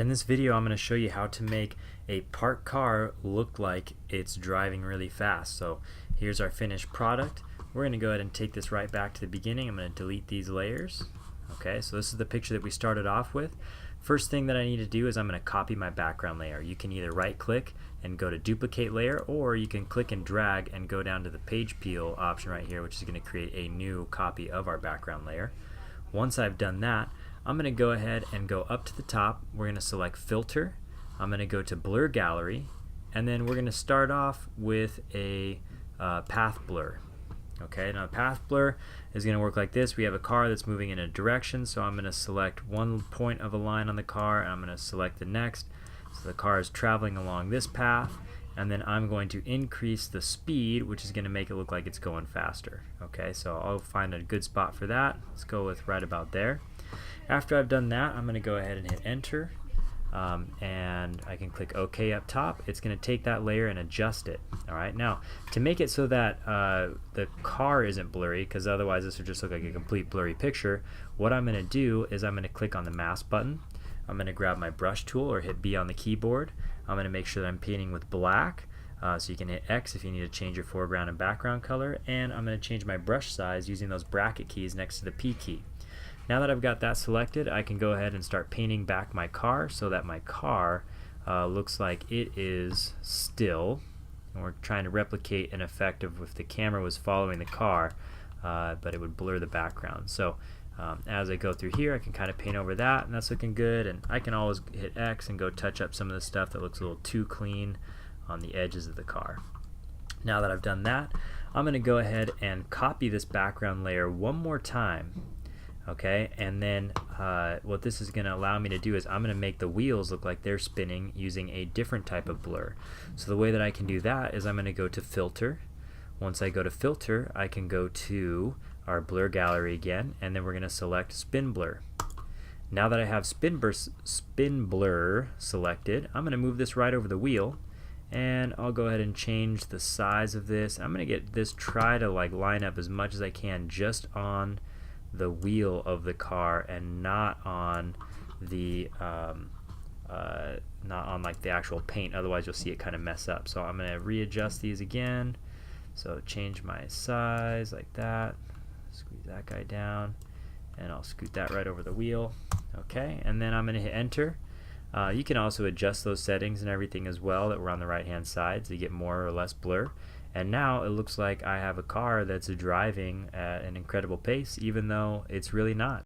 in this video I'm going to show you how to make a parked car look like it's driving really fast. So here's our finished product. We're going to go ahead and take this right back to the beginning. I'm going to delete these layers. Okay, so this is the picture that we started off with. First thing that I need to do is I'm going to copy my background layer. You can either right click and go to duplicate layer, or you can click and drag and go down to the page peel option right here, which is going to create a new copy of our background layer. Once I've done that, I'm going to go ahead and go up to the top. We're going to select filter. I'm going to go to blur gallery, and then we're going to start off with a path blur. Okay, now path blur is going to work like this. We have a car that's moving in a direction, so I'm going to select one point of a line on the car, and I'm going to select the next. So the car is traveling along this path, and then I'm going to increase the speed, which is going to make it look like it's going faster. Okay, so I'll find a good spot for that. Let's go with right about there. After I've done that, I'm going to go ahead and hit enter, and I can click OK up top. It's going to take that layer and adjust it. Alright, now to make it so that the car isn't blurry, because otherwise this would just look like a complete blurry picture, what I'm going to do is I'm going to click on the mask button. I'm going to grab my brush tool or hit B on the keyboard. I'm going to make sure that I'm painting with black, so you can hit X if you need to change your foreground and background color, and I'm going to change my brush size using those bracket keys next to the P key. Now that I've got that selected, I can go ahead and start painting back my car so that my car looks like it is still. And we're trying to replicate an effect of if the camera was following the car, but it would blur the background. So as I go through here, I can kind of paint over that, and that's looking good. And I can always hit X and go touch up some of the stuff that looks a little too clean on the edges of the car. Now that I've done that, I'm going to go ahead and copy this background layer one more time. Okay, and then what this is going to allow me to do is I'm going to make the wheels look like they're spinning using a different type of blur. So the way that I can do that is I'm going to go to filter. Once I go to filter, I can go to our blur gallery again, and then we're going to select spin blur. Now that I have spin blur selected, I'm going to move this right over the wheel, and I'll go ahead and change the size of this. I'm going to get this, try to like line up as much as I can just on the wheel of the car and not on the like the actual paint, otherwise you'll see it kind of mess up. So I'm going to readjust these again, so change my size like that, squeeze that guy down, and I'll scoot that right over the wheel. Okay, and then I'm going to hit enter. You can also adjust those settings and everything as well that were on the right hand side so you get more or less blur. And now it looks like I have a car that's driving at an incredible pace, even though it's really not.